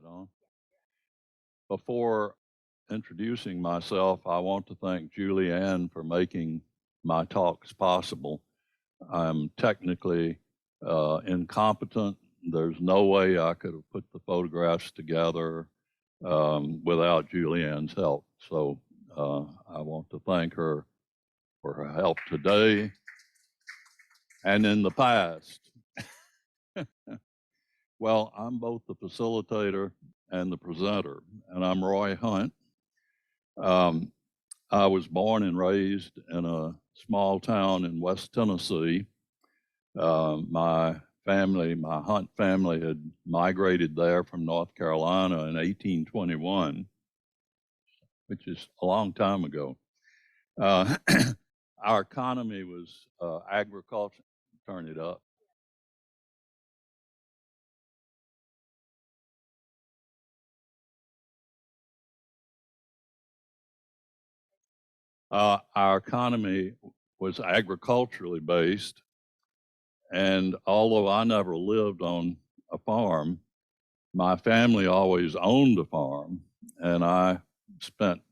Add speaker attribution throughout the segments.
Speaker 1: on? Before introducing myself, I want to thank Julianne for making my talks possible. I'm technically incompetent. There's no way I could have put the photographs together without Julianne's help. So I want to thank her for her help today and in the past. Well, I'm both the facilitator and the presenter, and I'm Roy Hunt. I was born and raised in a small town in West Tennessee. My Hunt family had migrated there from North Carolina in 1821, which is a long time ago. Our economy was agriculture. Turn it up. Our economy was agriculturally based, and although I never lived on a farm, my family always owned a farm, and I spent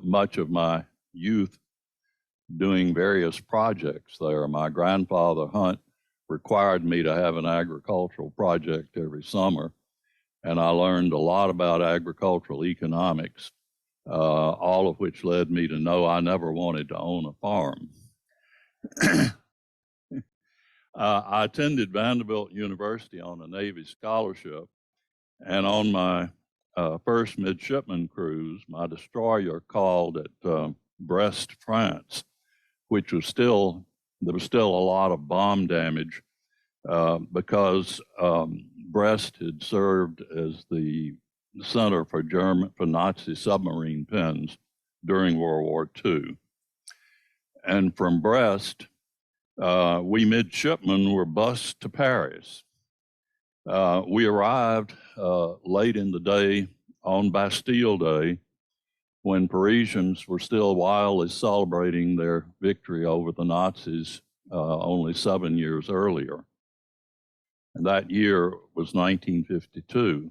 Speaker 1: much of my youth doing various projects there. My grandfather, Hunt, required me to have an agricultural project every summer, and I learned a lot about agricultural economics, all of which led me to know I never wanted to own a farm. I attended Vanderbilt University on a Navy scholarship, and on my first midshipman cruise, my destroyer called at Brest, France, which was there was still a lot of bomb damage because Brest had served as the center for Nazi submarine pens during World War II. And from Brest, we midshipmen were bused to Paris. We arrived late in the day on Bastille Day, when Parisians were still wildly celebrating their victory over the Nazis only 7 years earlier. And that year was 1952.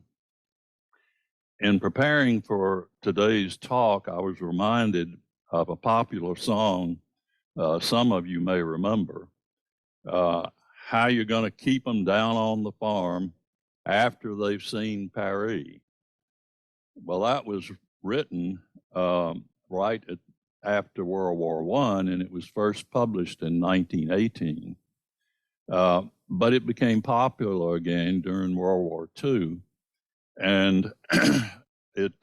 Speaker 1: In preparing for today's talk, I was reminded of a popular song some of you may remember. How you're going to keep them down on the farm after they've seen Paris. Well, that was written right after World War I, and it was first published in 1918. But it became popular again during World War II. And it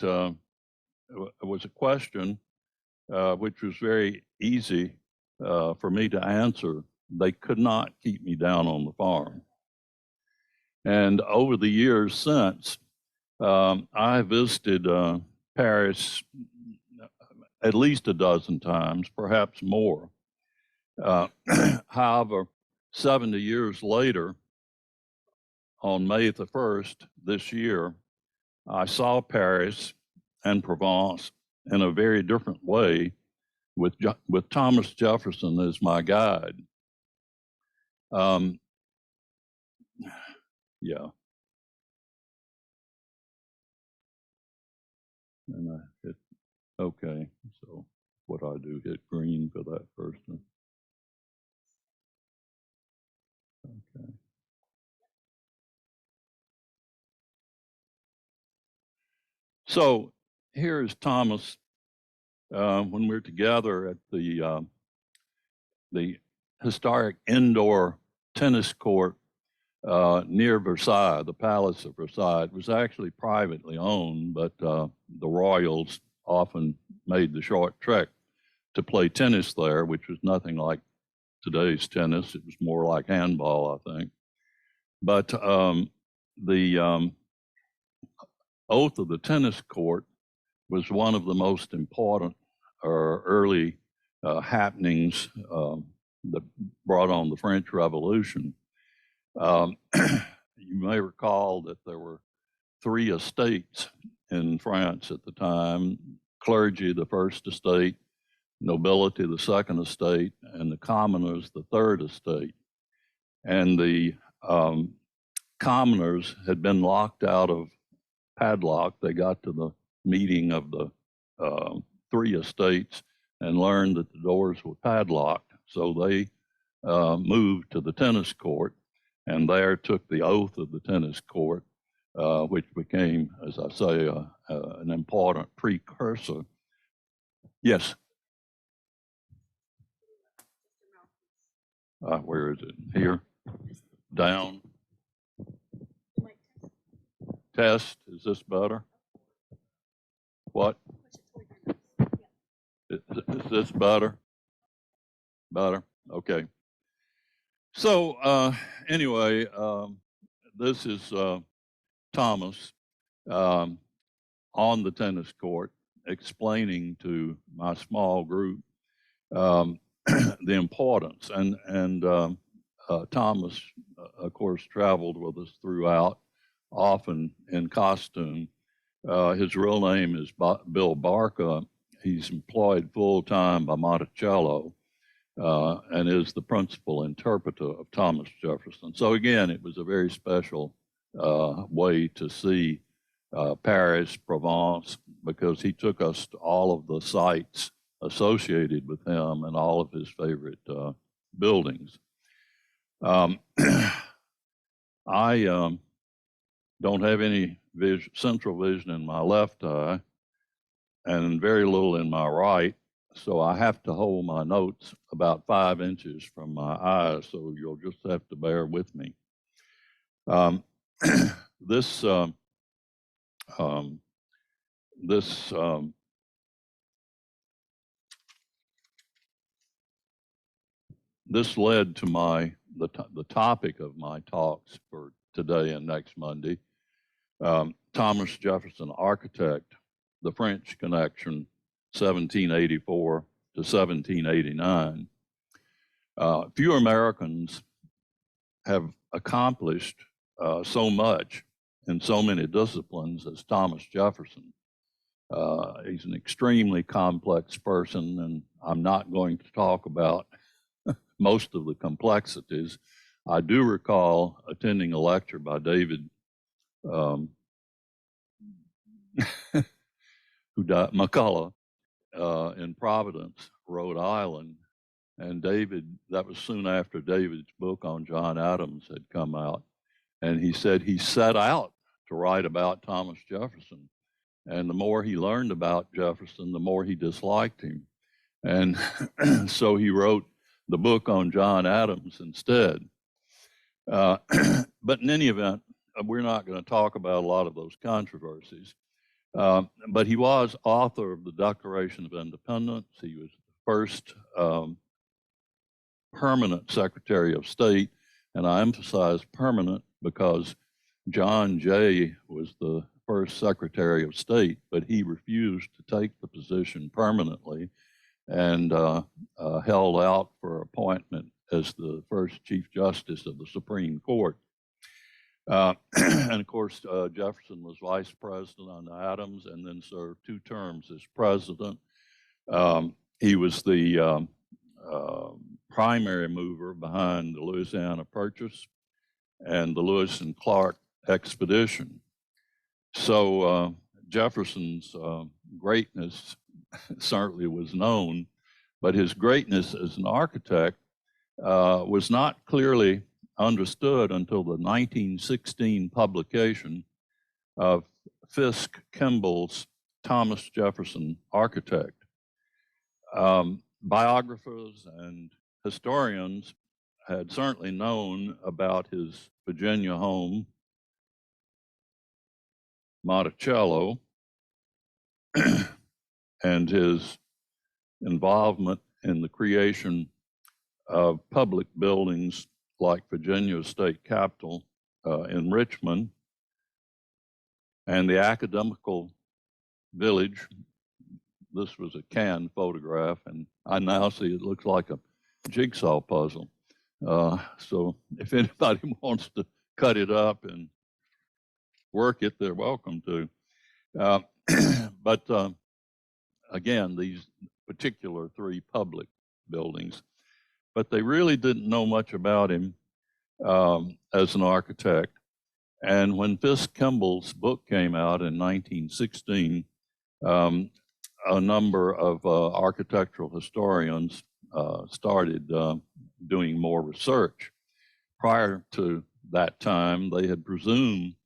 Speaker 1: was a question which was very easy for me to answer. They could not keep me down on the farm. And over the years since, I visited Paris at least a dozen times, perhaps more. However, 70 years later, on May the 1st this year, I saw Paris and Provence in a very different way with Thomas Jefferson as my guide. Yeah. And I hit, okay, so what I do, hit green for that first one. Okay. So here is Thomas when we're together at the historic indoor tennis court near Versailles, the Palace of Versailles. It was actually privately owned, but the royals often made the short trek to play tennis there, which was nothing like today's tennis. It was more like handball, I think. But the oath of the tennis court was one of the most important early happenings that brought on the French Revolution. You may recall that there were 3 estates in France at the time: clergy, the first estate; nobility, the second estate; and the commoners, the third estate. And the commoners had been locked out of padlocked. They got to the meeting of the three estates and learned that the doors were padlocked. So they moved to the tennis court and there took the oath of the tennis court, which became, as I say, an important precursor. Yes. Where is it? Here? Down. Test. Is this better? What? Is this better? Better? Okay. So anyway, this is Thomas on the tennis court explaining to my small group the importance. And Thomas, of course, traveled with us throughout, often in costume. His real name is Bill Barca. He's employed full-time by Monticello and is the principal interpreter of Thomas Jefferson. So again, it was a very special way to see Paris, Provence, because he took us to all of the sites associated with him and all of his favorite buildings. I don't have any central vision in my left eye and very little in my right, so I have to hold my notes about 5 inches from my eyes, so you'll just have to bear with me. This led to the topic of my talks for today and next Monday. Thomas Jefferson, architect, the French Connection, 1784 to 1789. Few Americans have accomplished so much in so many disciplines as Thomas Jefferson. He's an extremely complex person, and I'm not going to talk about most of the complexities. I do recall attending a lecture by David McCullough in Providence, Rhode Island. And David, that was soon after David's book on John Adams had come out. And he said he set out to write about Thomas Jefferson. And the more he learned about Jefferson, the more he disliked him. And so he wrote the book on John Adams instead. But in any event, we're not going to talk about a lot of those controversies. But he was author of the Declaration of Independence. He was the first permanent Secretary of State, and I emphasize permanent because John Jay was the first Secretary of State, but he refused to take the position permanently and held out for appointment as the first Chief Justice of the Supreme Court. And of course, Jefferson was vice president under Adams and then served 2 terms as president. He was the primary mover behind the Louisiana Purchase and the Lewis and Clark expedition. So Jefferson's greatness certainly was known, but his greatness as an architect was not clearly understood until the 1916 publication of Fiske Kimball's Thomas Jefferson, Architect. Biographers and historians had certainly known about his Virginia home, Monticello, and his involvement in the creation of public buildings like Virginia State Capitol in Richmond, and the academical village. This was a canned photograph, and I now see it looks like a jigsaw puzzle. So if anybody wants to cut it up and work it, they're welcome to. But again, these particular 3 public buildings, but they really didn't know much about him as an architect. And when Fisk Kimball's book came out in 1916, a number of architectural historians started doing more research. Prior to that time, they had presumed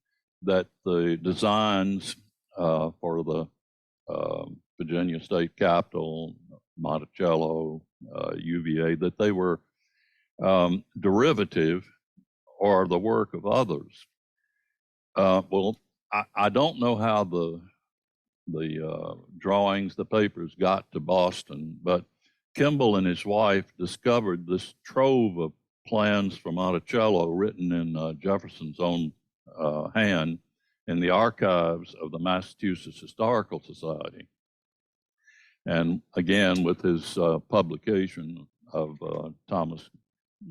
Speaker 1: that the designs for the Virginia State Capitol, Monticello, UVA, that they were derivative or the work of others. Well, I don't know how the drawings, the papers got to Boston, but Kimball and his wife discovered this trove of plans for Monticello written in Jefferson's own hand in the archives of the Massachusetts Historical Society. And again, with his publication of Thomas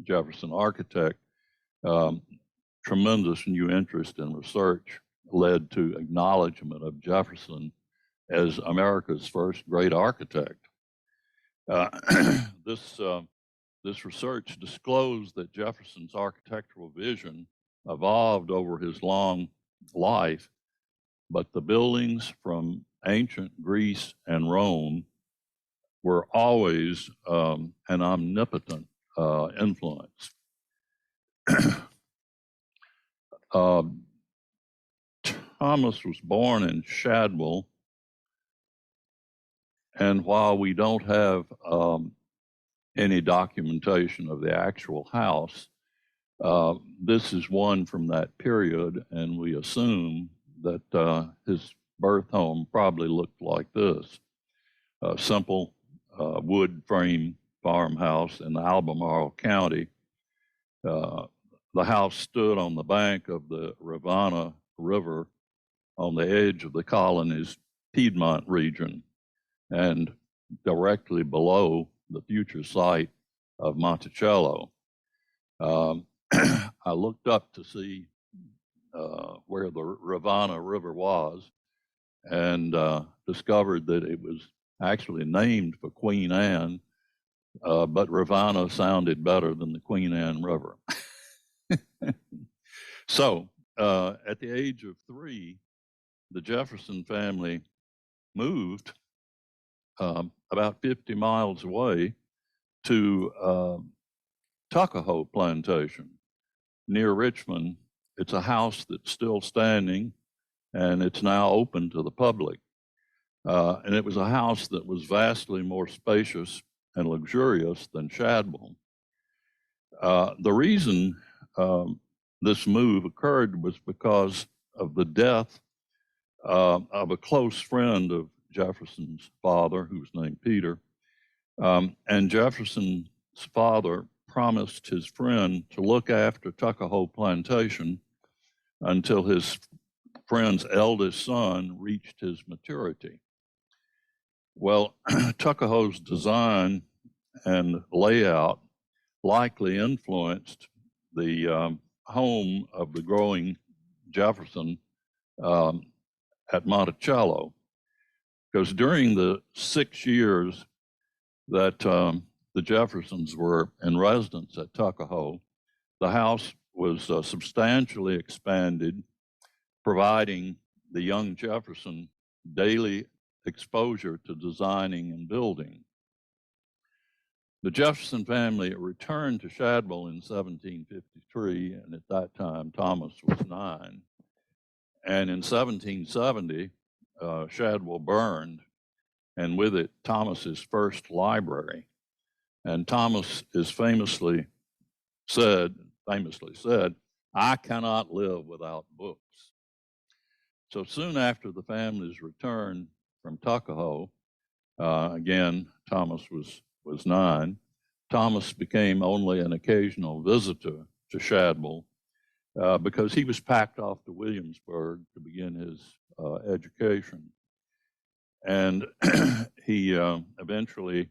Speaker 1: Jefferson Architect, tremendous new interest in research led to acknowledgement of Jefferson as America's first great architect. This research disclosed that Jefferson's architectural vision evolved over his long life, but the buildings from ancient Greece and Rome were always an omnipotent influence. Thomas was born in Shadwell, and while we don't have any documentation of the actual house, this is one from that period, and we assume that his birth home probably looked like this: a simple wood frame farmhouse in Albemarle County. The house stood on the bank of the Rivanna River on the edge of the colony's Piedmont region and directly below the future site of Monticello. I looked up to see where the Rivanna River was and discovered that it was actually named for Queen Anne, but Rivanna sounded better than the Queen Anne River. So at the age of 3, the Jefferson family moved about 50 miles away to Tuckahoe Plantation near Richmond. It's a house that's still standing, and it's now open to the public. And it was a house that was vastly more spacious and luxurious than Shadwell. The reason this move occurred was because of the death of a close friend of Jefferson's father, who was named Peter. And Jefferson's father promised his friend to look after Tuckahoe Plantation until his friend's eldest son reached his maturity. Well, Tuckahoe's design and layout likely influenced the home of the growing Jefferson at Monticello, because during the 6 years that the Jeffersons were in residence at Tuckahoe, the house was substantially expanded, providing the young Jefferson daily exposure to designing and building. The Jefferson family returned to Shadwell in 1753, and at that time Thomas was 9. And in 1770, Shadwell burned, and with it, Thomas's first library. And Thomas is famously said, "I cannot live without books." So soon after the family's return from Tuckahoe, again, Thomas was 9. Thomas became only an occasional visitor to Shadwell because he was packed off to Williamsburg to begin his education. And he eventually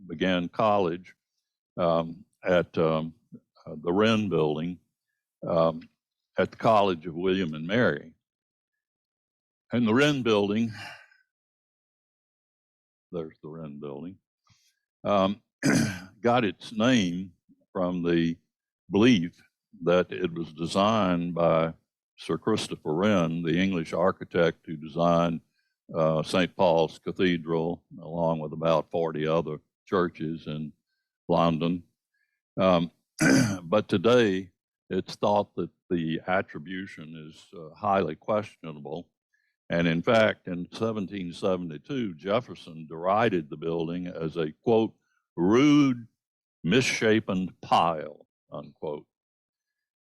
Speaker 1: began college at the Wren Building at the College of William and Mary. And the Wren Building, there's the Wren Building, got its name from the belief that it was designed by Sir Christopher Wren, the English architect who designed St. Paul's Cathedral, along with about 40 other churches in London. But today, it's thought that the attribution is highly questionable. And in fact, in 1772, Jefferson derided the building as a, quote, rude, misshapen pile, unquote.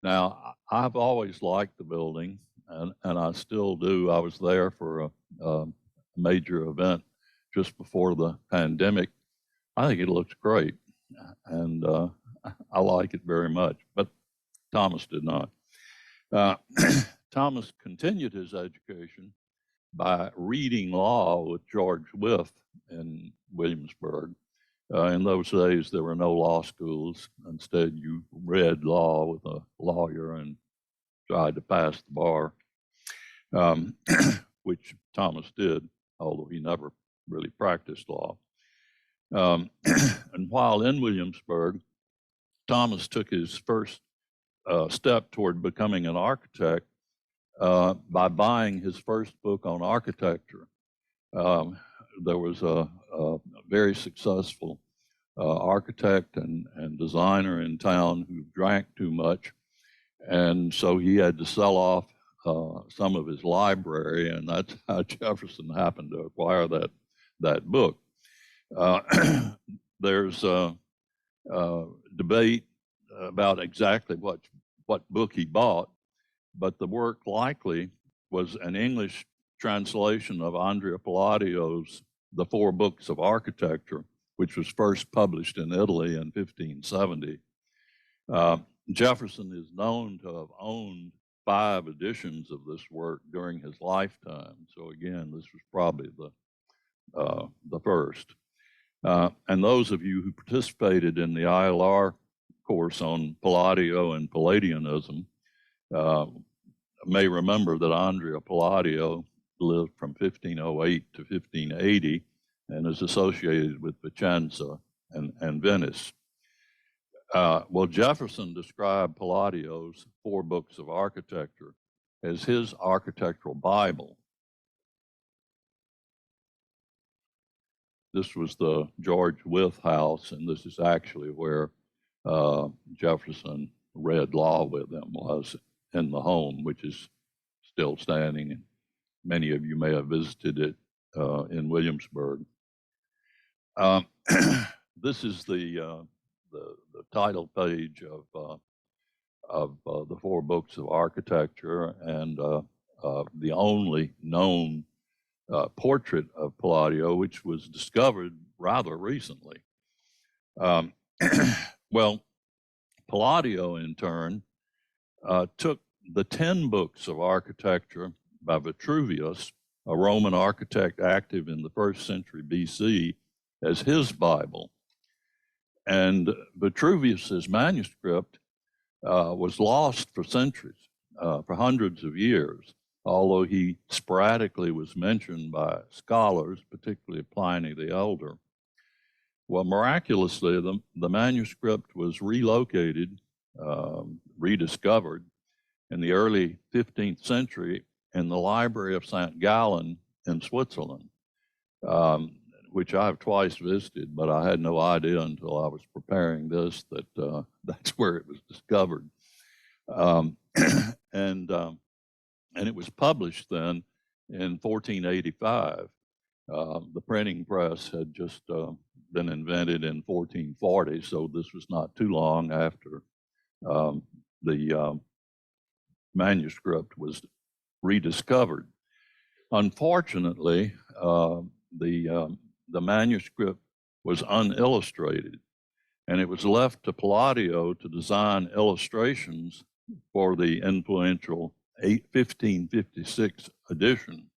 Speaker 1: Now, I've always liked the building, and I still do. I was there for a major event just before the pandemic. I think it looks great, and I like it very much, but Thomas did not. Thomas continued his education by reading law with George Wythe in Williamsburg. In those days, there were no law schools. Instead, you read law with a lawyer and tried to pass the bar, which Thomas did, although he never really practiced law. And while in Williamsburg, Thomas took his first step toward becoming an architect by buying his first book on architecture. There was a very successful architect and designer in town who drank too much, and so he had to sell off some of his library, and that's how Jefferson happened to acquire that book. There's debate about exactly what book he bought, but the work likely was an English translation of Andrea Palladio's The Four Books of Architecture, which was first published in Italy in 1570. Jefferson is known to have owned 5 editions of this work during his lifetime. So again, this was probably the first. And those of you who participated in the ILR course on Palladio and Palladianism may remember that Andrea Palladio lived from 1508 to 1580 and is associated with Vicenza and Venice. Well, Jefferson described Palladio's 4 Books of Architecture as his architectural Bible. This was the George Wythe house, and this is actually where Jefferson read law with him, was in the home, which is still standing. And many of you may have visited it in Williamsburg. This is the title page of the 4 Books of Architecture, and the only known portrait of Palladio, which was discovered rather recently. Well, Palladio, in turn, took the 10 books of architecture by Vitruvius, a Roman architect active in the 1st century BC, as his Bible. And Vitruvius's manuscript was lost for centuries, for hundreds of years, although he sporadically was mentioned by scholars, particularly Pliny the Elder. Well, miraculously, the manuscript was relocated, rediscovered in the early 15th century in the Library of St. Gallen in Switzerland, which I've twice visited, but I had no idea until I was preparing this that that's where it was discovered. And it was published then in 1485. The printing press had just been invented in 1440, so this was not too long after the manuscript was rediscovered. Unfortunately, the manuscript was unillustrated, and it was left to Palladio to design illustrations for the influential 1556 edition.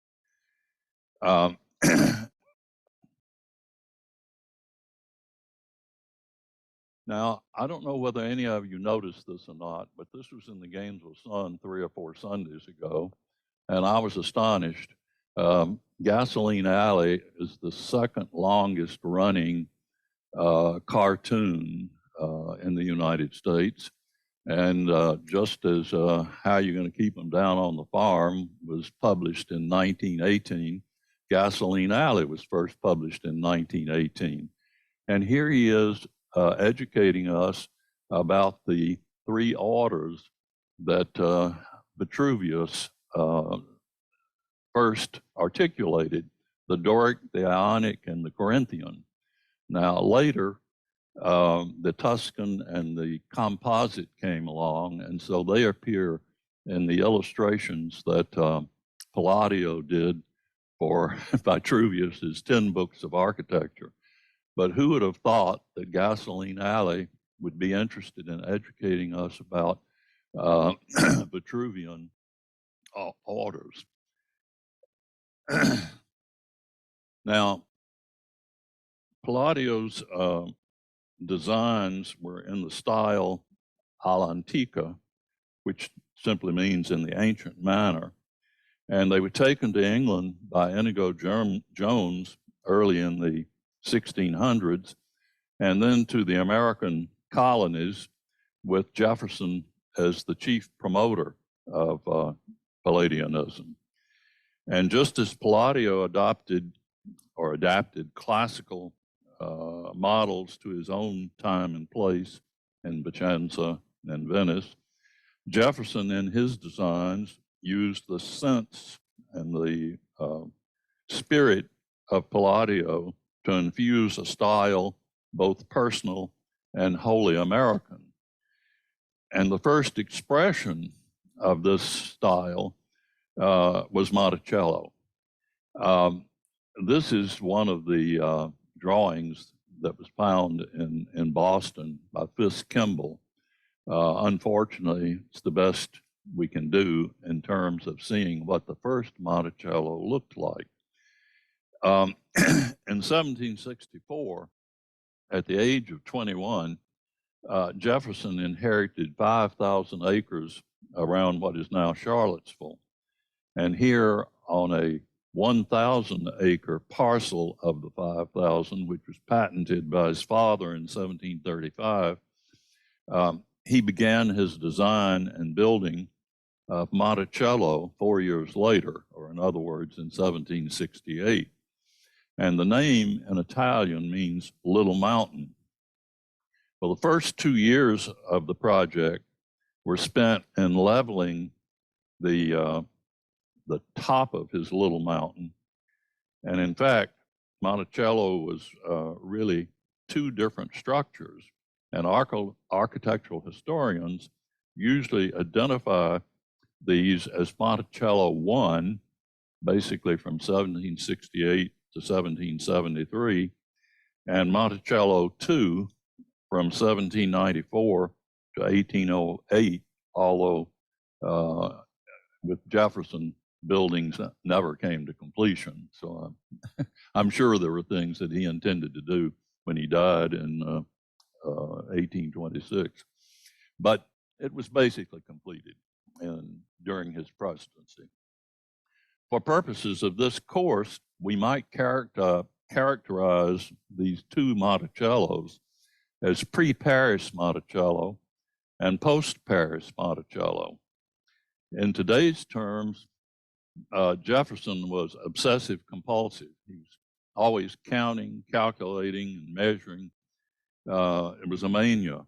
Speaker 1: Now, I don't know whether any of you noticed this or not, but this was in the Gainesville Sun 3 or 4 Sundays ago, and I was astonished. Gasoline Alley is the 2nd longest running cartoon in the United States, And just as How You're Going to Keep Them Down on the Farm was published in 1918, Gasoline Alley was first published in 1918. And here he is educating us about the three orders that Vitruvius first articulated: the Doric, the Ionic, and the Corinthian. Now, later, the Tuscan and the Composite came along, and so they appear in the illustrations that Palladio did for Vitruvius's 10 books of architecture. But who would have thought that Gasoline Alley would be interested in educating us about Vitruvian orders? Now, Palladio's designs were in the style all'antica, which simply means in the ancient manner. And they were taken to England by Inigo Jones early in the 1600s, and then to the American colonies with Jefferson as the chief promoter of Palladianism. And just as Palladio adapted classical models to his own time and place in Vicenza and Venice, Jefferson in his designs used the sense and the spirit of Palladio to infuse a style both personal and wholly American. And the first expression of this style was Monticello. This is one of the drawings that was found in Boston by Fisk Kimball. Unfortunately, it's the best we can do in terms of seeing what the first Monticello looked like. In 1764, at the age of 21, Jefferson inherited 5,000 acres around what is now Charlottesville. And here on a 1,000-acre parcel of the 5,000, which was patented by his father in 1735, he began his design and building of Monticello 4 years later, or in other words, in 1768. And the name in Italian means little mountain. Well, the first 2 years of the project were spent in leveling the top of his little mountain. And in fact, Monticello was really two different structures. And architectural historians usually identify these as Monticello I, basically from 1768 to 1773, and Monticello II from 1794 to 1808, although with Jefferson, buildings never came to completion. So I'm sure there were things that he intended to do when he died in 1826. But it was basically completed during his presidency. For purposes of this course, we might characterize these two Monticellos as pre-Paris Monticello and post-Paris Monticello. In today's terms, Jefferson was obsessive compulsive. He was always counting, calculating, and measuring. It was a mania.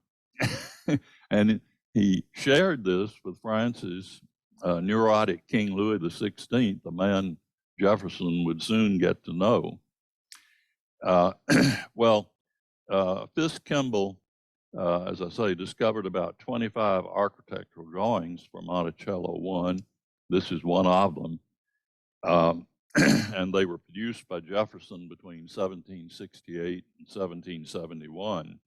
Speaker 1: And he shared this with France's neurotic King Louis XVI, the man Jefferson would soon get to know. Fisk Kimball, as I say, discovered about 25 architectural drawings for Monticello I. This is one of them. And they were produced by Jefferson between 1768 and 1771.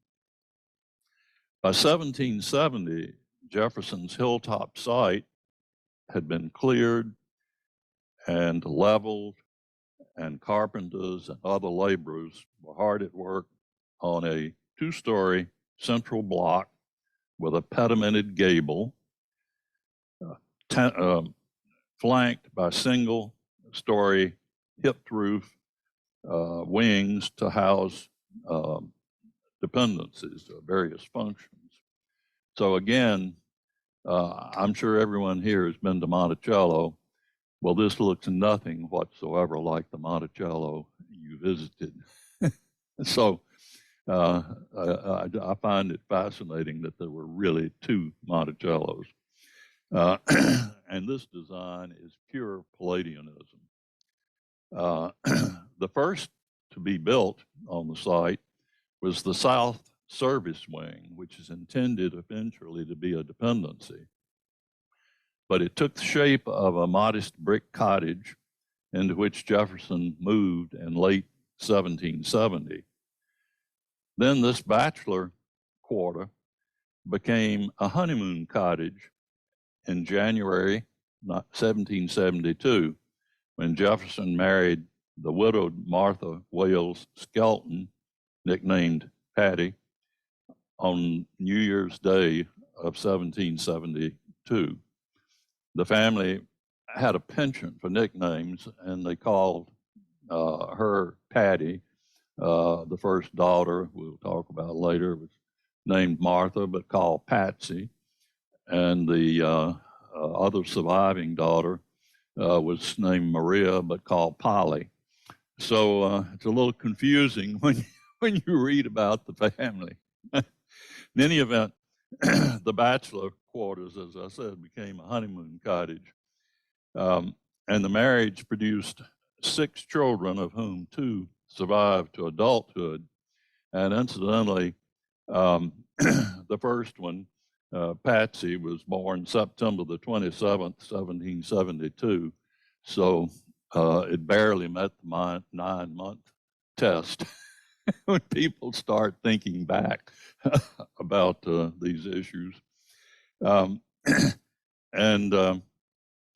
Speaker 1: By 1770, Jefferson's hilltop site had been cleared and leveled, and carpenters and other laborers were hard at work on a 2-story central block with a pedimented gable, flanked by single-story hipped roof wings to house dependencies of various functions. So again, I'm sure everyone here has been to Monticello. Well, this looks nothing whatsoever like the Monticello you visited. So I find it fascinating that there were really two Monticellos. And this design is pure Palladianism. The first to be built on the site was the South Service Wing, which is intended eventually to be a dependency. But it took the shape of a modest brick cottage into which Jefferson moved in late 1770. Then this bachelor quarter became a honeymoon cottage in January 1772, when Jefferson married the widowed Martha Wales Skelton, nicknamed Patty, on New Year's Day of 1772. The family had a penchant for nicknames, and they called her Patty. The first daughter, we'll talk about later, was named Martha, but called Patsy. And the other surviving daughter was named Maria, but called Polly. So it's a little confusing when you read about the family. In any event, the bachelor quarters, as I said, became a honeymoon cottage. And the marriage produced 6 children, of whom 2 survived to adulthood. And incidentally, the first one, Patsy, was born September the 27th, 1772. So it barely met the 9-month test when people start thinking back about these issues. And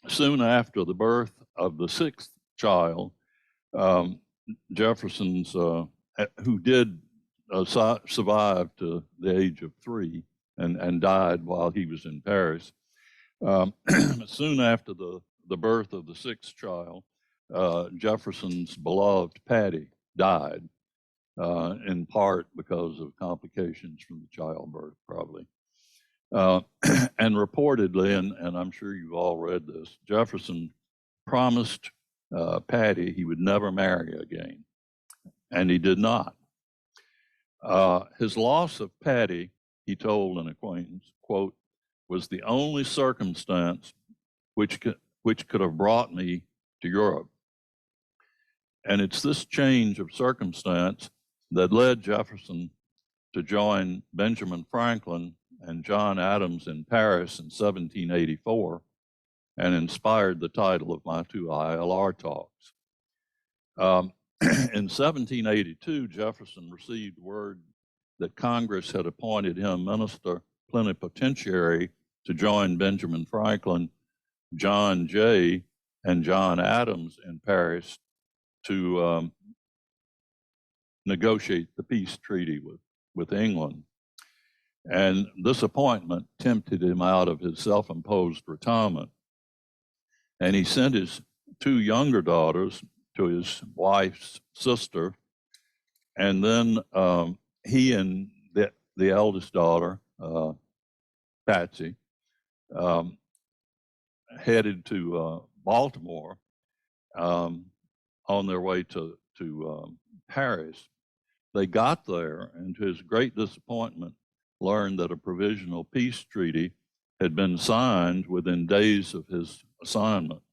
Speaker 1: soon after the birth of the 6th child, Jefferson's, who did survive to the age of 3 and died while he was in Paris. Soon after the birth of the 6th child, Jefferson's beloved Patty died, in part because of complications from the childbirth, probably. And reportedly, and I'm sure you've all read this, Jefferson promised Patty he would never marry again, and he did not. His loss of Patty, he told an acquaintance, quote, was the only circumstance which could have brought me to Europe. And it's this change of circumstance that led Jefferson to join Benjamin Franklin and John Adams in Paris in 1784, and inspired the title of my 2 ILR talks. In 1782, Jefferson received word that Congress had appointed him minister plenipotentiary to join Benjamin Franklin, John Jay, and John Adams in Paris to negotiate the peace treaty with England. And this appointment tempted him out of his self-imposed retirement. And he sent his 2 younger daughters to his wife's sister. And then he and the eldest daughter, Patsy, headed to Baltimore on their way to Paris. They got there, and to his great disappointment, learned that a provisional peace treaty had been signed within days of his assignment.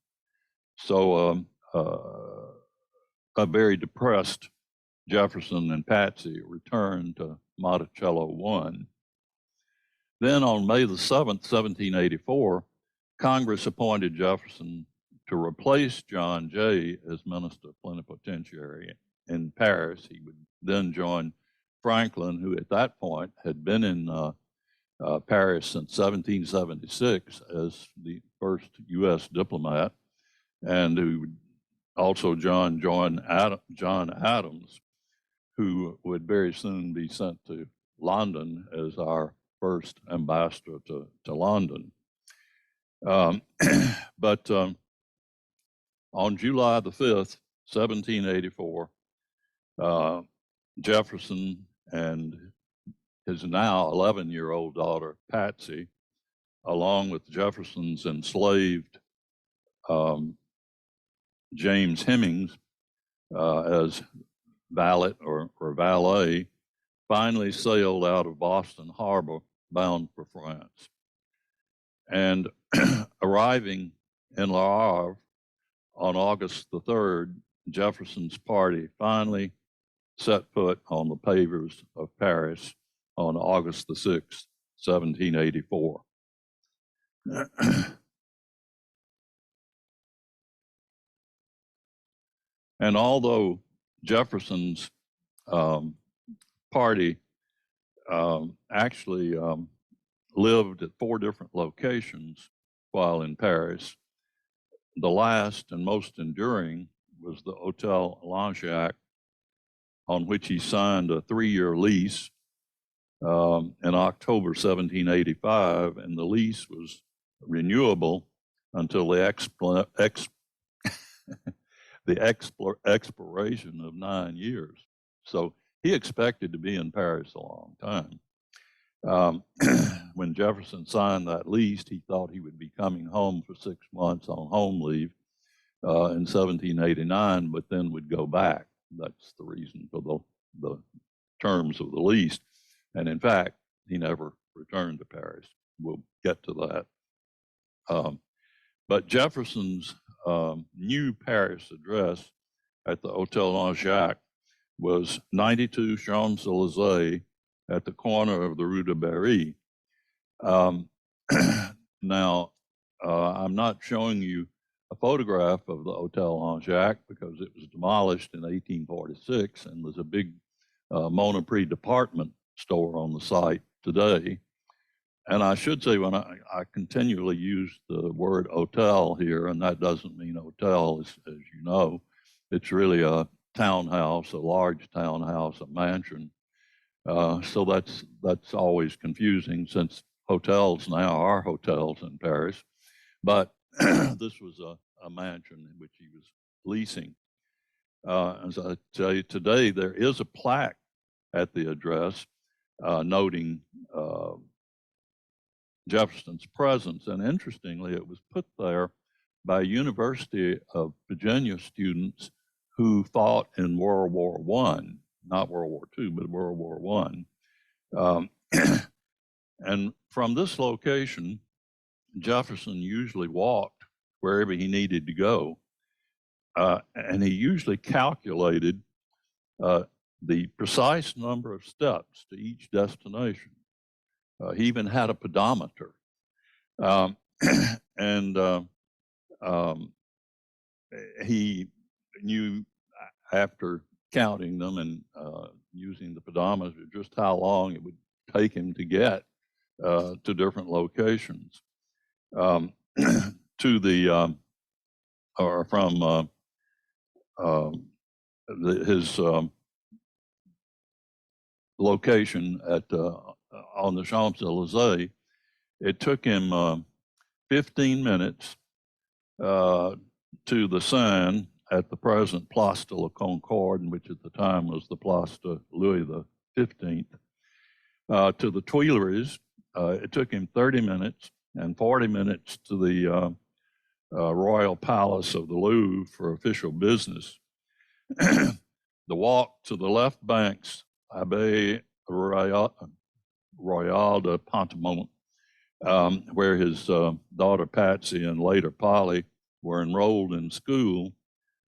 Speaker 1: So a very depressed Jefferson and Patsy returned to Monticello 1. Then on May the 7th, 1784, Congress appointed Jefferson to replace John Jay as minister plenipotentiary in Paris. He would then join Franklin, who at that point had been in Paris since 1776 as the first U.S. diplomat, and who would also join John Adams, who would very soon be sent to London as our first ambassador to London. But on July the 5th, 1784, Jefferson and his now 11-year-old daughter, Patsy, along with Jefferson's enslaved James Hemings as valet or valet, finally sailed out of Boston Harbor bound for France. And arriving in Le Havre on August the 3rd, Jefferson's party finally set foot on the pavers of Paris on August the 6th, 1784. And although Jefferson's party actually lived at 4 different locations while in Paris, the last and most enduring was the Hotel Langeac, on which he signed a 3-year lease in October 1785, and the lease was renewable until the expiration of 9 years. So he expected to be in Paris a long time. When Jefferson signed that lease, he thought he would be coming home for 6 months on home leave in 1789, but then would go back. That's the reason for the terms of the lease. And in fact, he never returned to Paris. We'll get to that. But Jefferson's new Paris address at the Hotel Langeac was 92 Champs-Élysées at the corner of the Rue de Berry. Now, I'm not showing you a photograph of the Hotel Langeac because it was demolished in 1846 and there's a big Monoprix department store on the site today. And I should say, when I continually use the word hotel here, and that doesn't mean hotel, as you know. It's really a townhouse, a large townhouse, a mansion. So that's always confusing since hotels now are hotels in Paris. But this was a mansion in which he was leasing. As I tell you today, there is a plaque at the address noting Jefferson's presence. And interestingly, it was put there by University of Virginia students who fought in World War I, not World War II, but World War I. And from this location, Jefferson usually walked wherever he needed to go. And he usually calculated the precise number of steps to each destination. He even had a pedometer. And he knew after counting them and using the pedometer just how long it would take him to get to different locations. To the, or from his location at on the Champs-Élysées, it took him 15 minutes to the Seine at the present Place de la Concorde, which at the time was the Place de Louis XV, to the Tuileries. It took him 30 minutes and 40 minutes to the Royal Palace of the Louvre for official business. The walk to the left bank's Abbaye Royale de Pantamont, where his daughter Patsy and later Polly were enrolled in school,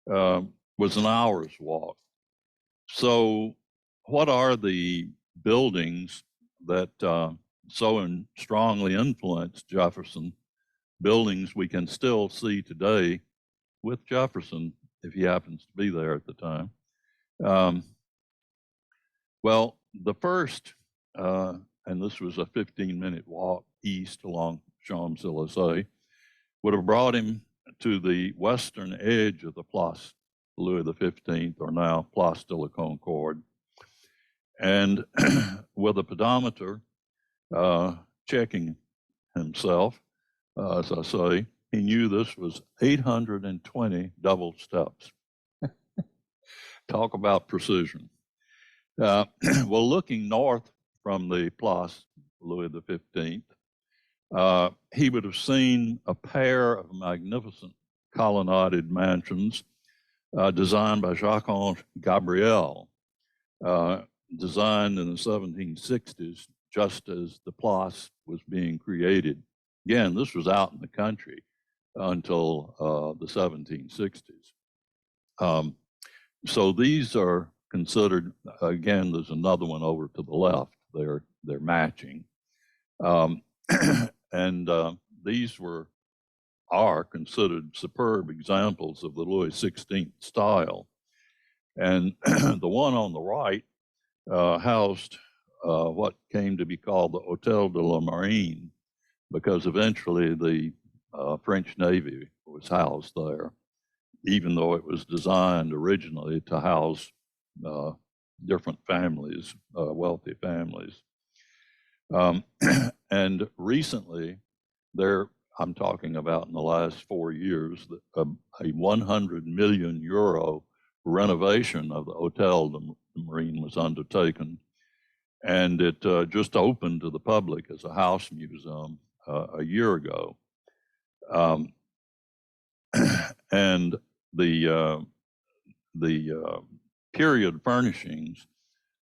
Speaker 1: was an hour's walk. So what are the buildings that so strongly influenced Jefferson, buildings we can still see today with Jefferson if he happens to be there at the time? Well, the first, and this was a 15-minute walk east along Champs-Élysées, would have brought him to the western edge of the Place Louis XV, or now Place de la Concorde. And with a pedometer checking himself, as I say, he knew this was 820 double steps. Talk about precision. Well, looking north from the Place Louis XV, he would have seen a pair of magnificent colonnaded mansions designed by Jacques-Ange Gabriel, designed in the 1760s, just as the Place was being created. Again, this was out in the country until the 1760s. So these are considered, again, there's another one over to the left. They're matching. And these are considered superb examples of the Louis XVI style. And the one on the right housed what came to be called the Hôtel de la Marine, because eventually the French Navy was housed there, even though it was designed originally to house different families, wealthy families. And recently, I'm talking about in the last 4 years, a 100 million euro renovation of the Hôtel de Marine was undertaken. And it just opened to the public as a house museum a year ago. And the period furnishings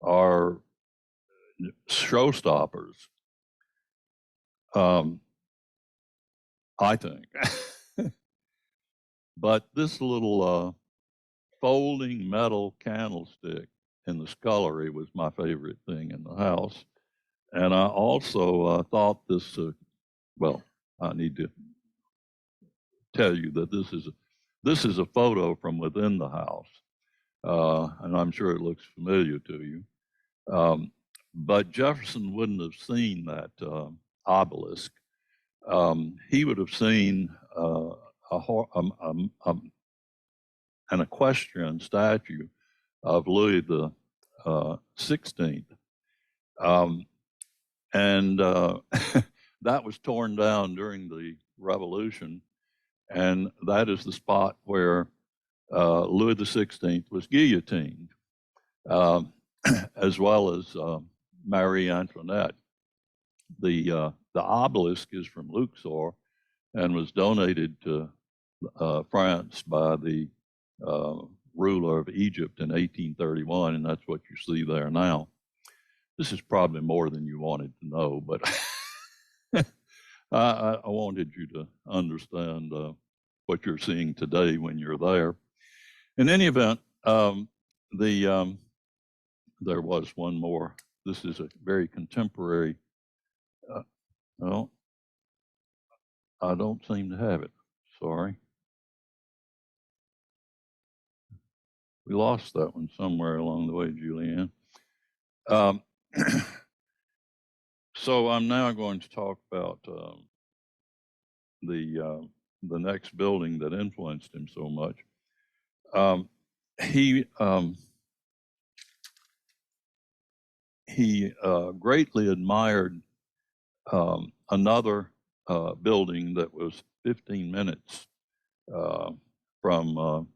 Speaker 1: are showstoppers, I think. But this little folding metal candlestick in the scullery was my favorite thing in the house. And I also thought this, well, I need to tell you that this is a photo from within the house. And I'm sure it looks familiar to you. But Jefferson wouldn't have seen that obelisk. He would have seen an equestrian statue of Louis the 16th. And that was torn down during the Revolution. And that is the spot where Louis the 16th was guillotined, as well as Marie Antoinette. The obelisk is from Luxor and was donated to France by the ruler of Egypt in 1831, and that's what you see there now. This is probably more than you wanted to know, but I wanted you to understand what you're seeing today when you're there. In any event, there was one more. This is a very contemporary. Well, I don't seem to have it. Sorry. We lost that one somewhere along the way, Julianne. So I'm now going to talk about the next building that influenced him so much. He greatly admired another building that was 15 minutes from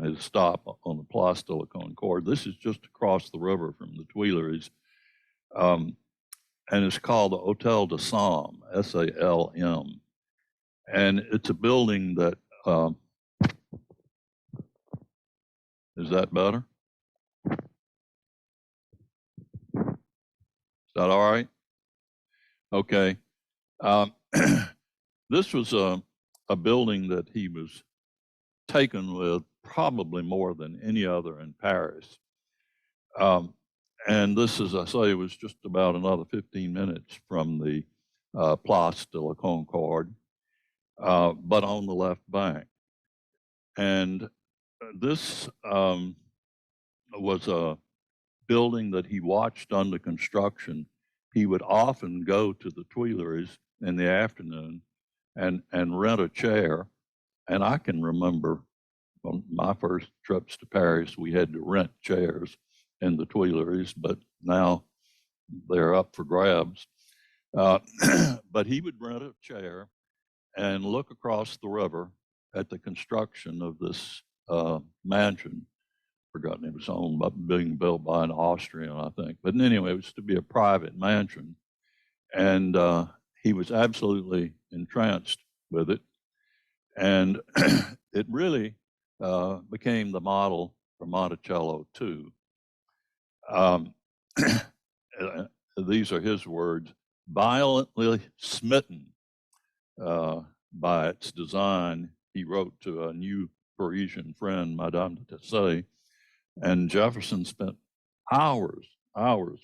Speaker 1: his stop on the Place de la Concorde. This is just across the river from the Tuileries, and it's called the Hôtel de Salm, S-A-L-M. And it's a building that, is that better? Is that all right? Okay. This was a building that he was taken with probably more than any other in Paris. And this, as I say, was just about another 15 minutes from the Place de la Concorde, but on the left bank. And this was a building that he watched under construction. He would often go to the Tuileries in the afternoon and rent a chair. And I can remember on my first trips to Paris, we had to rent chairs in the Tuileries, but now they're up for grabs. But he would rent a chair and look across the river at the construction of this mansion forgotten, it was owned by, being built by an Austrian, I think. But anyway, it was to be a private mansion. And he was absolutely entranced with it. And it really became the model for Monticello too. These are his words: violently smitten by its design, he wrote to a new Parisian friend, Madame de Tessé, and Jefferson spent hours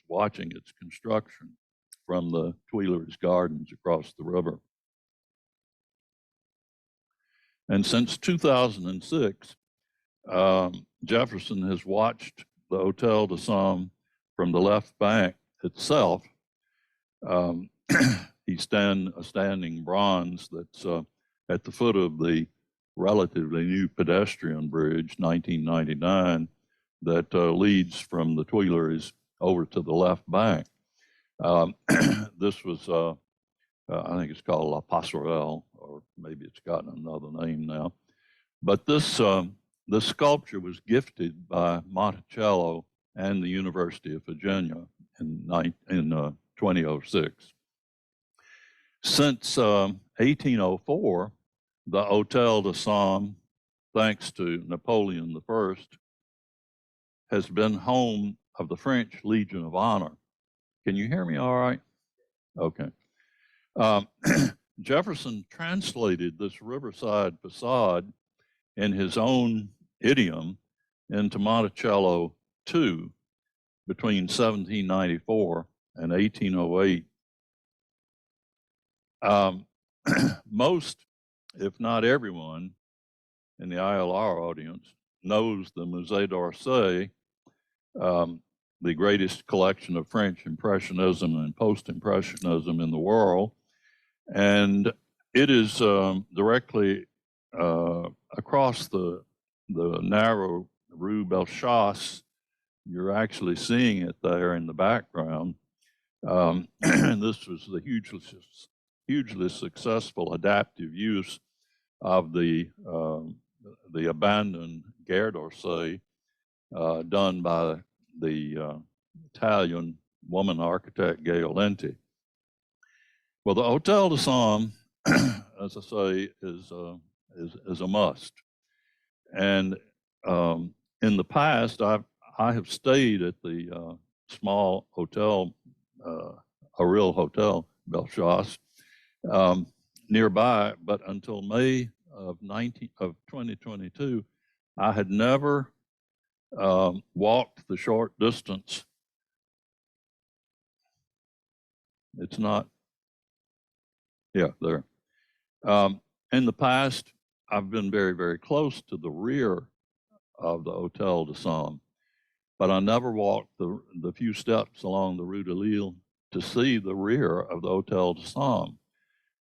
Speaker 1: watching its construction from the Tuileries Gardens across the river. And since 2006, Jefferson has watched the Hotel de Somme from the left bank itself. He's a standing bronze that's at the foot of the relatively new pedestrian bridge, 1999, that leads from the Tuileries over to the left bank. This was, I think it's called La Passerelle, or maybe it's gotten another name now. But this sculpture was gifted by Monticello and the University of Virginia in 2006. Since 1804, the Hotel de Somme, thanks to Napoleon I, has been home of the French Legion of Honor. Can you hear me all right? Okay. Jefferson translated this riverside facade in his own idiom into Monticello II between 1794 and 1808. Most, if not everyone, in the ILR audience knows the Musée d'Orsay, the greatest collection of French Impressionism and Post-Impressionism in the world. And it is directly across the narrow Rue Bellechasse. You're actually seeing it there in the background. And this was the hugely successful adaptive use of the abandoned Gare d'Orsay done by the Italian woman architect Gail Lenti. Well, the Hotel de Somme, as I say, is a must. And in the past, I have stayed at the small hotel, a real hotel, Bellechasse, nearby. But until May of 2022, I had never walked the short distance. It's not. Yeah, there. In the past, I've been very, very close to the rear of the Hotel de Somme, but I never walked the few steps along the Rue de Lille to see the rear of the Hotel de Somme.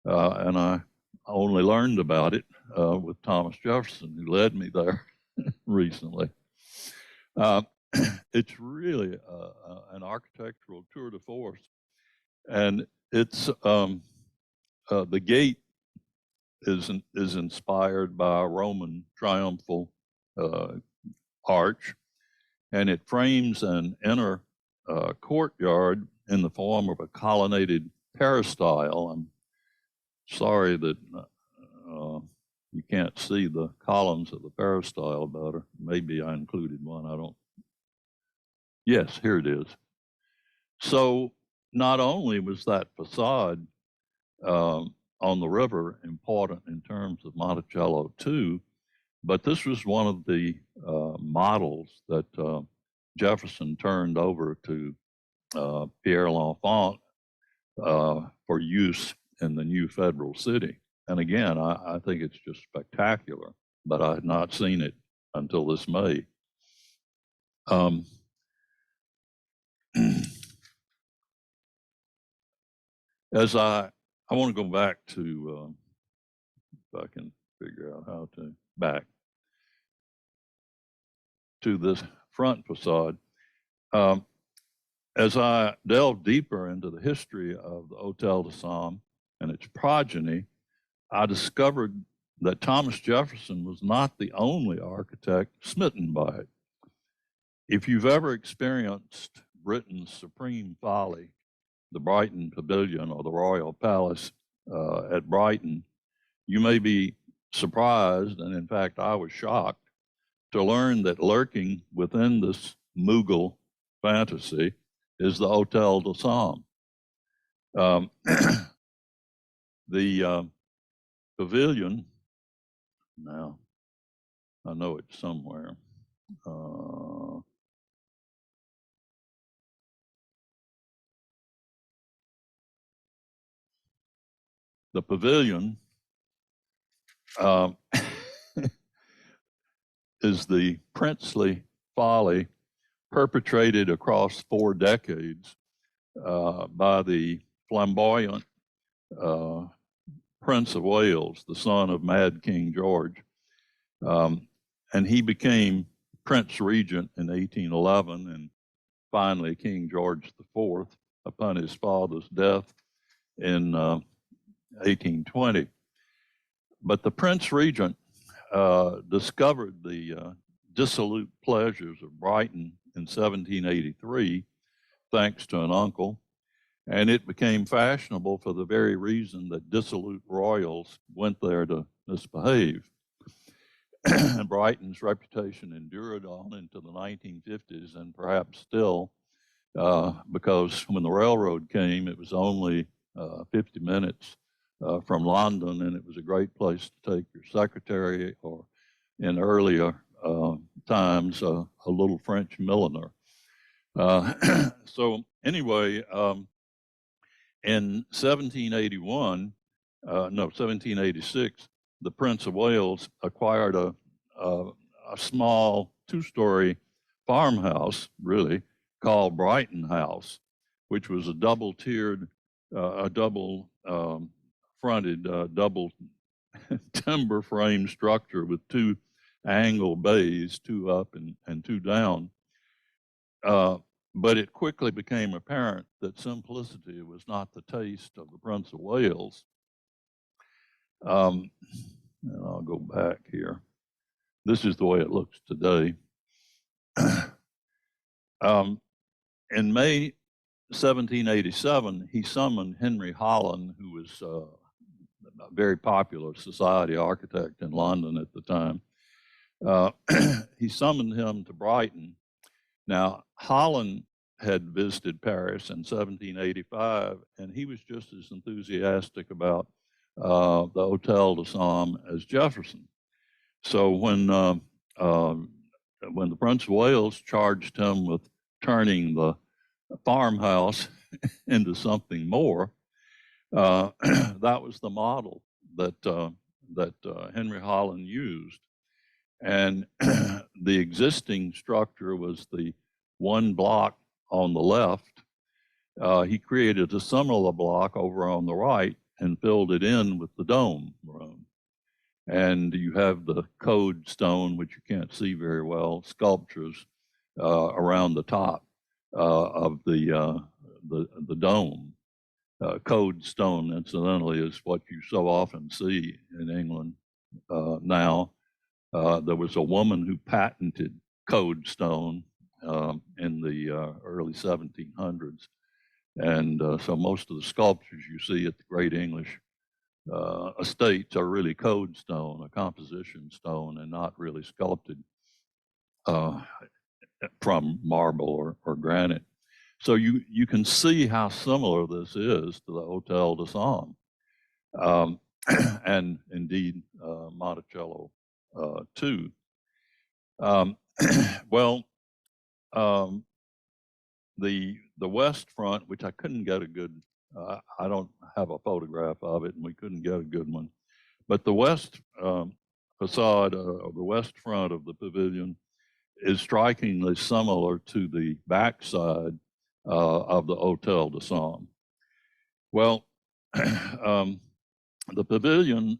Speaker 1: And I only learned about it with Thomas Jefferson, who led me there recently. It's really an architectural tour de force, and it's the gate is inspired by a Roman triumphal arch, and it frames an inner courtyard in the form of a colonnaded peristyle. I'm sorry that you can't see the columns of the peristyle better. Maybe I included one. I don't. Yes, here it is. So not only was that facade on the river important in terms of Monticello II, but this was one of the models that Jefferson turned over to Pierre L'Enfant for use in the new federal city. And again, I think it's just spectacular, but I had not seen it until this May. As I want to go back to, if I can figure out how to, back to this front facade. As I delved deeper into the history of the Hotel de Somme and its progeny, I discovered that Thomas Jefferson was not the only architect smitten by it. If you've ever experienced Britain's supreme folly, the Brighton Pavilion or the Royal Palace at Brighton, you may be surprised, and in fact, I was shocked to learn that lurking within this Mughal fantasy is the Hotel de Sam. The pavilion, now I know it's somewhere. The pavilion is the princely folly perpetrated across 4 decades by the flamboyant Prince of Wales, the son of Mad King George. And he became Prince Regent in 1811 and finally King George IV upon his father's death in 1820. But the Prince Regent discovered the dissolute pleasures of Brighton in 1783, thanks to an uncle, and it became fashionable for the very reason that dissolute royals went there to misbehave. Brighton's reputation endured on into the 1950s and perhaps still, because when the railroad came, it was only 50 minutes from London, and it was a great place to take your secretary, or in earlier times, a little French milliner. So anyway, in 1786, the Prince of Wales acquired a small 2-story farmhouse, really, called Brighton House, which was a double-tiered, fronted, double timber frame structure with 2 angle bays, 2 up and 2 down. But it quickly became apparent that simplicity was not the taste of the Prince of Wales. And I'll go back here. This is the way it looks today. In May 1787, he summoned Henry Holland, who was a very popular society architect in London at the time. He summoned him to Brighton. Now, Holland had visited Paris in 1785, and he was just as enthusiastic about the Hotel de Sam as Jefferson. So when the Prince of Wales charged him with turning the farmhouse into something more, that was the model that Henry Holland used. And the existing structure was the 1 block on the left. He created a similar block over on the right and filled it in with the dome room. And you have the code stone, which you can't see very well, sculptures around the top of the dome. Code stone, incidentally, is what you so often see in England now. There was a woman who patented code stone in the early 1700s. And so most of the sculptures you see at the Great English estates are really code stone, a composition stone, and not really sculpted from marble or granite. So you can see how similar this is to the Hotel de Sam, and indeed Monticello too. Well, the west front, which I couldn't get a good, I don't have a photograph of it, and we couldn't get a good one, but the west facade of the west front of the pavilion is strikingly similar to the backside of the Hotel de Sam. Well, the pavilion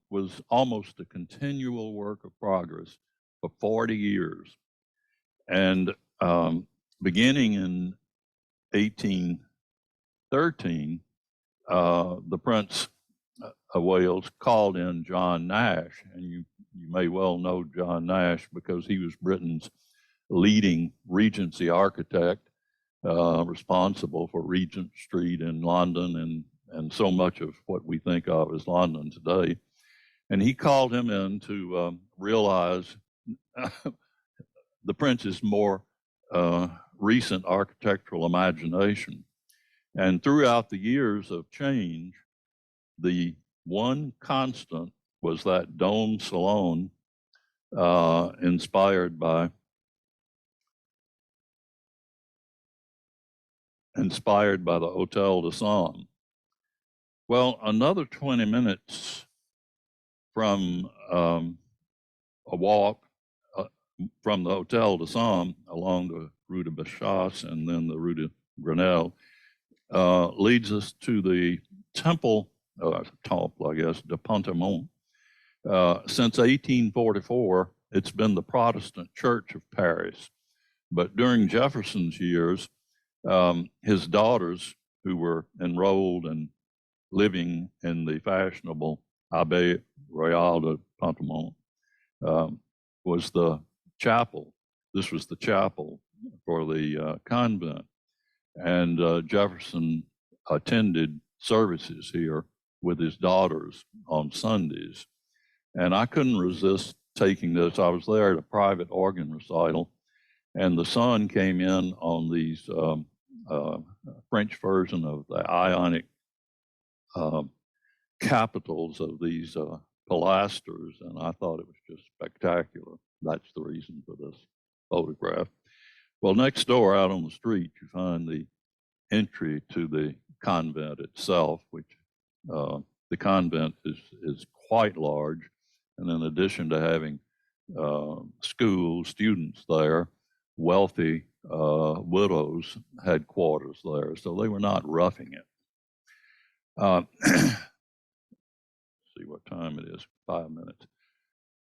Speaker 1: was almost a continual work of progress for 40 years. And beginning in 1813, the Prince of Wales called in John Nash, and you may well know John Nash because he was Britain's leading Regency architect responsible for Regent Street in London and so much of what we think of as London today. And he called him in to realize the prince's more recent architectural imagination. And throughout the years of change, the one constant was that domed salon inspired by the Hotel de Somme. Well, another 20 minutes from a walk from the Hotel de Somme along the Rue de Bessas and then the Rue de Grenelle leads us to the Temple, Temple, I guess, de Panthéon. Since 1844, it's been the Protestant Church of Paris. But during Jefferson's years, his daughters, who were enrolled and living in the fashionable Abbaye Royale de Panthéon, was the chapel. This was the chapel for the convent. And Jefferson attended services here with his daughters on Sundays. And I couldn't resist taking this. I was there at a private organ recital, and the sun came in on these French version of the Ionic capitals of these pilasters, and I thought it was just spectacular. That's the reason for this photograph. Well, next door out on the street, you find the entry to the convent itself, which the convent is quite large. And in addition to having school students there, wealthy widows had quarters there, so they were not roughing it. See what time it is, 5 minutes.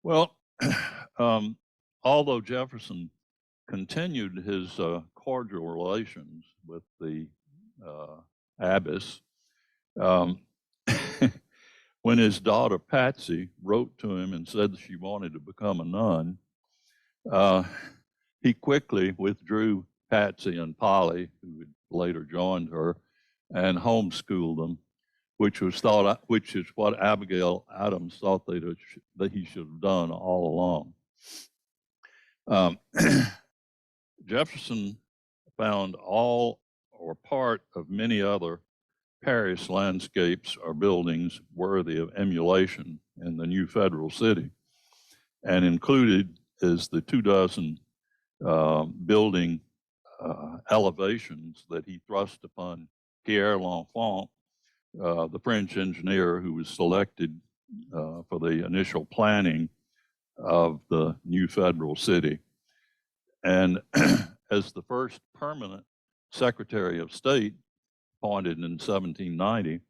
Speaker 1: Well, although Jefferson continued his cordial relations with the abbess, when his daughter Patsy wrote to him and said that she wanted to become a nun, he quickly withdrew Patsy and Polly, who had later joined her, and homeschooled them, which is what Abigail Adams thought that he should have done all along. Jefferson found all or part of many other Paris landscapes or buildings worthy of emulation in the new federal city, and included is the 24 building elevations that he thrust upon Pierre L'Enfant, the French engineer who was selected for the initial planning of the new federal city. And as the first permanent Secretary of State, appointed in 1790,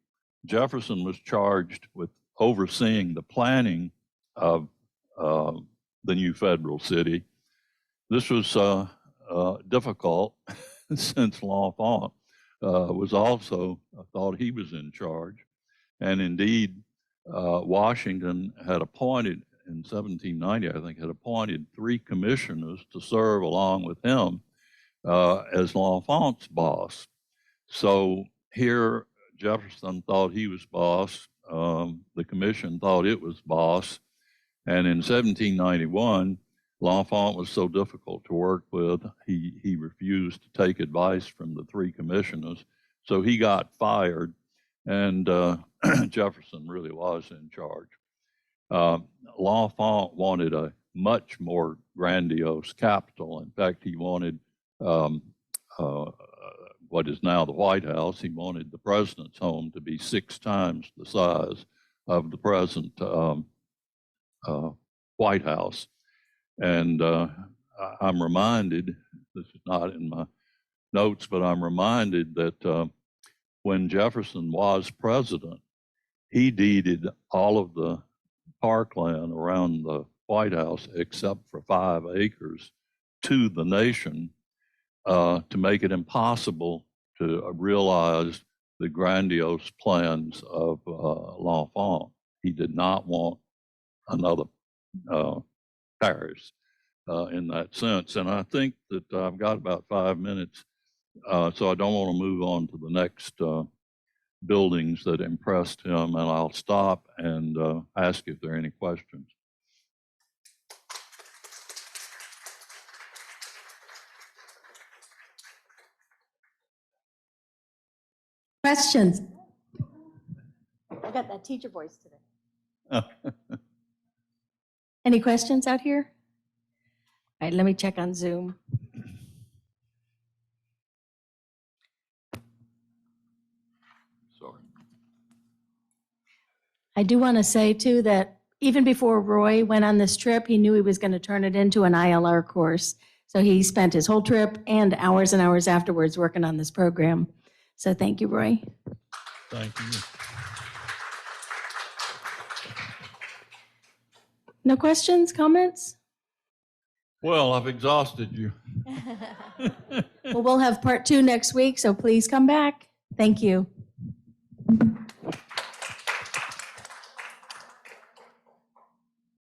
Speaker 1: Jefferson was charged with overseeing the planning of the new federal city. This was difficult since L'Enfant was also thought he was in charge. And indeed, Washington had appointed in 1790, I think, had appointed 3 commissioners to serve along with him as L'Enfant's boss. So here, Jefferson thought he was boss. The commission thought it was boss. And in 1791, L'Enfant was so difficult to work with, he refused to take advice from the 3 commissioners. So he got fired, and Jefferson really was in charge. L'Enfant wanted a much more grandiose capital. In fact, he wanted what is now the White House. He wanted the president's home to be 6 times the size of the present White House. And I'm reminded, this is not in my notes, but I'm reminded that when Jefferson was president, he deeded all of the parkland around the White House, except for 5 acres, to the nation to make it impossible to realize the grandiose plans of L'Enfant. He did not want another Paris. in that sense. And I think that I've got about 5 minutes, so I don't want to move on to the next buildings that impressed him, and I'll stop and ask if there are any questions.
Speaker 2: Questions? I got that teacher voice today. Any questions out here? All right, let me check on Zoom.
Speaker 1: Sorry.
Speaker 2: I do want to say too that even before Roy went on this trip, he knew he was going to turn it into an ILR course. So he spent his whole trip and hours afterwards working on this program. So thank you, Roy.
Speaker 1: Thank you.
Speaker 2: No questions, comments?
Speaker 1: Well, I've exhausted you.
Speaker 2: Well, we'll have part 2 next week, so please come back. Thank you.